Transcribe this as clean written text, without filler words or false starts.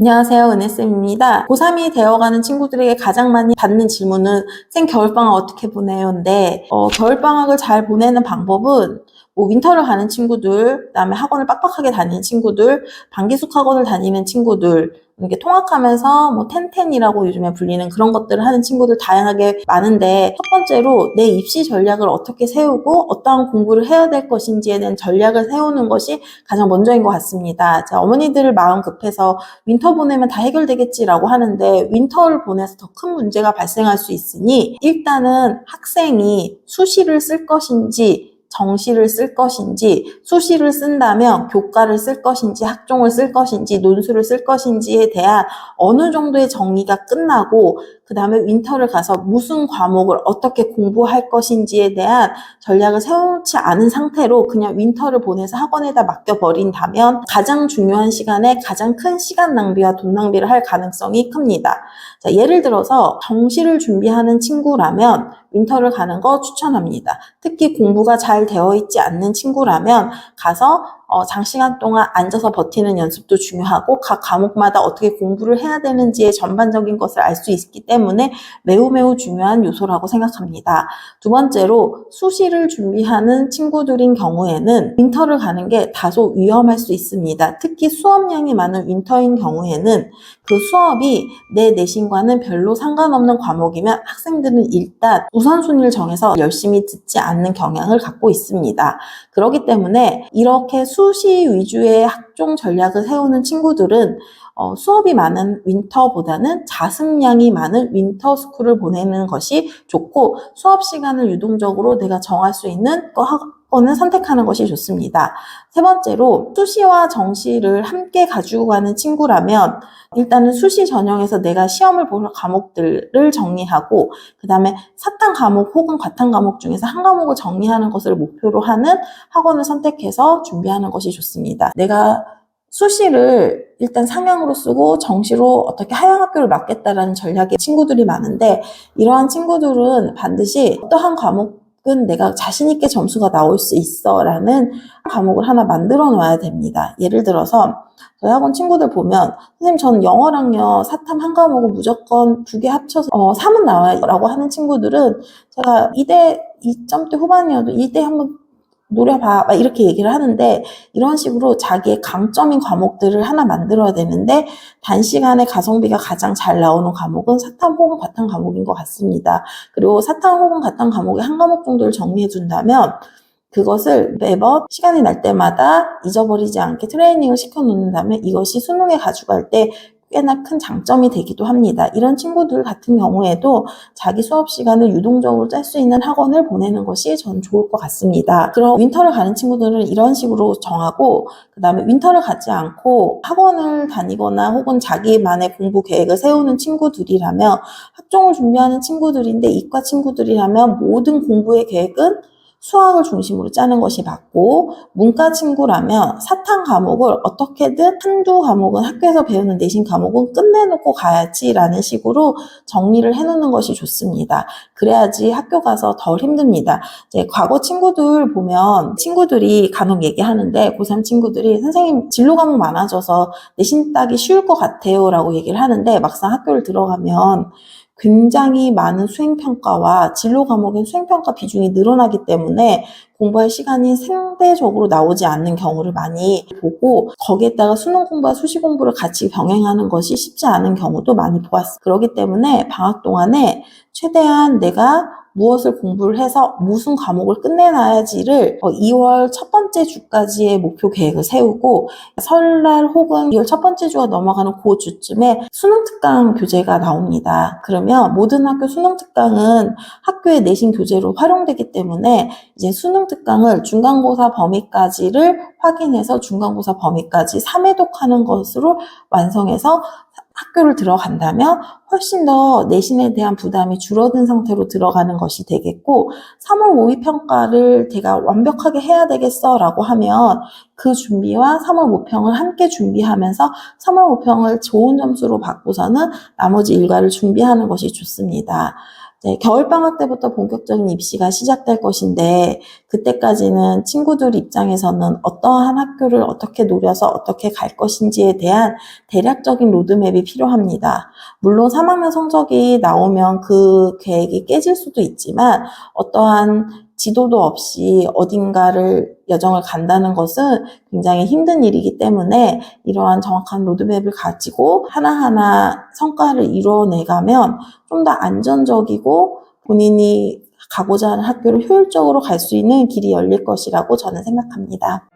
안녕하세요. 은혜쌤입니다. 고3이 되어가는 친구들에게 가장 많이 받는 질문은 쌤 겨울방학 어떻게 보내요?인데 겨울방학을 잘 보내는 방법은 윈터를 가는 친구들, 그다음에 학원을 빡빡하게 다니는 친구들, 반기숙 학원을 다니는 친구들, 이렇게 통학하면서 텐텐이라고 요즘에 불리는 그런 것들을 하는 친구들 다양하게 많은데, 첫 번째로 내 입시 전략을 어떻게 세우고 어떠한 공부를 해야 될 것인지에 대한 전략을 세우는 것이 가장 먼저인 것 같습니다. 어머니들 마음 급해서 윈터 보내면 다 해결되겠지라고 하는데, 윈터를 보내서 더 큰 문제가 발생할 수 있으니 일단은 학생이 수시를 쓸 것인지 정시를 쓸 것인지, 수시를 쓴다면 교과를 쓸 것인지, 학종을 쓸 것인지, 논술을 쓸 것인지에 대한 어느 정도의 정리가 끝나고, 그 다음에 윈터를 가서 무슨 과목을 어떻게 공부할 것인지에 대한 전략을 세우지 않은 상태로 그냥 윈터를 보내서 학원에다 맡겨버린다면 가장 중요한 시간에 가장 큰 시간 낭비와 돈 낭비를 할 가능성이 큽니다. 예를 들어서 정시를 준비하는 친구라면 윈터를 가는 거 추천합니다. 특히 공부가 잘 되어 있지 않는 친구라면 가서 장시간 동안 앉아서 버티는 연습도 중요하고 각 과목마다 어떻게 공부를 해야 되는지의 전반적인 것을 알 수 있기 때문에 매우 중요한 요소라고 생각합니다. 두 번째로 수시를 준비하는 친구들인 경우에는 윈터를 가는 게 다소 위험할 수 있습니다. 특히 수업량이 많은 윈터인 경우에는 그 수업이 내 내신과는 별로 상관없는 과목이면 학생들은 일단 우선순위를 정해서 열심히 듣지 않는 경향을 갖고 있습니다. 그렇기 때문에 이렇게 수시 위주의 학종 전략을 세우는 친구들은 수업이 많은 윈터보다는 자습량이 많은 윈터 스쿨을 보내는 것이 좋고, 수업 시간을 유동적으로 내가 정할 수 있는 학원을 선택하는 것이 좋습니다. 세 번째로 수시와 정시를 함께 가지고 가는 친구라면 일단은 수시 전형에서 내가 시험을 볼 과목들을 정리하고, 그 다음에 사탄 과목 혹은 과탄 과목 중에서 한 과목을 정리하는 것을 목표로 하는 학원을 선택해서 준비하는 것이 좋습니다. 내가 수시를 일단 상향으로 쓰고 정시로 어떻게 하향학교를 맡겠다라는 전략의 친구들이 많은데, 이러한 친구들은 반드시 어떠한 과목은 내가 자신 있게 점수가 나올 수 있어 라는 과목을 하나 만들어 놔야 됩니다. 예를 들어서 저희 학원 친구들 보면, 선생님 저는 영어랑요 사탐 한 과목은 무조건 2개 합쳐서 3은 나와요 라고 하는 친구들은 제가 2대 2점대 후반이어도 2대 한번 노려봐 막 이렇게 얘기를 하는데, 이런 식으로 자기의 강점인 과목들을 하나 만들어야 되는데, 단시간에 가성비가 가장 잘 나오는 과목은 사탐 혹은 과탐 과목인 것 같습니다. 그리고 사탐 혹은 과탐 과목의 한 과목 정도를 정리해 준다면 그것을 매번 시간이 날 때마다 잊어버리지 않게 트레이닝을 시켜놓는다면 이것이 수능에 가져갈 때 꽤나 큰 장점이 되기도 합니다. 이런 친구들 같은 경우에도 자기 수업 시간을 유동적으로 짤 수 있는 학원을 보내는 것이 저는 좋을 것 같습니다. 그럼 윈터를 가는 친구들은 이런 식으로 정하고, 그 다음에 윈터를 가지 않고 학원을 다니거나 혹은 자기만의 공부 계획을 세우는 친구들이라면, 학종을 준비하는 친구들인데 이과 친구들이라면 모든 공부의 계획은 수학을 중심으로 짜는 것이 맞고, 문과 친구라면 사탐 과목을 어떻게든 한두 과목은 학교에서 배우는 내신 과목은 끝내놓고 가야지라는 식으로 정리를 해놓는 것이 좋습니다. 그래야지 학교 가서 덜 힘듭니다. 이제 과거 친구들 보면 친구들이 간혹 얘기하는데, 고3 친구들이 선생님 진로 과목 많아져서 내신 따기 쉬울 것 같아요 라고 얘기를 하는데, 막상 학교를 들어가면 굉장히 많은 수행평가와 진로 과목인 수행평가 비중이 늘어나기 때문에 공부할 시간이 상대적으로 나오지 않는 경우를 많이 보고, 거기에다가 수능 공부와 수시 공부를 같이 병행하는 것이 쉽지 않은 경우도 많이 보았습니다. 그렇기 때문에 방학 동안에 최대한 내가 무엇을 공부를 해서 무슨 과목을 끝내놔야지를 2월 첫 번째 주까지의 목표 계획을 세우고, 설날 혹은 2월 첫 번째 주가 넘어가는 그 주쯤에 수능 특강 교재가 나옵니다. 그러면 모든 학교 수능 특강은 학교의 내신 교재로 활용되기 때문에 이제 수능 특강을 중간고사 범위까지를 확인해서 중간고사 범위까지 3회독하는 것으로 완성해서 학교를 들어간다면 훨씬 더 내신에 대한 부담이 줄어든 상태로 들어가는 것이 되겠고, 3월 모의평가를 내가 완벽하게 해야 되겠어 라고 하면 그 준비와 3월 모평을 함께 준비하면서 3월 모평을 좋은 점수로 받고서는 나머지 일과를 준비하는 것이 좋습니다. 겨울방학 때부터 본격적인 입시가 시작될 것인데 그때까지는 친구들 입장에서는 어떠한 학교를 어떻게 노려서 어떻게 갈 것인지에 대한 대략적인 로드맵이 필요합니다. 물론 3학년 성적이 나오면 그 계획이 깨질 수도 있지만 어떠한 지도도 없이 어딘가를 여정을 간다는 것은 굉장히 힘든 일이기 때문에 이러한 정확한 로드맵을 가지고 하나하나 성과를 이루어내가면 좀 더 안전적이고 본인이 가고자 하는 학교를 효율적으로 갈 수 있는 길이 열릴 것이라고 저는 생각합니다.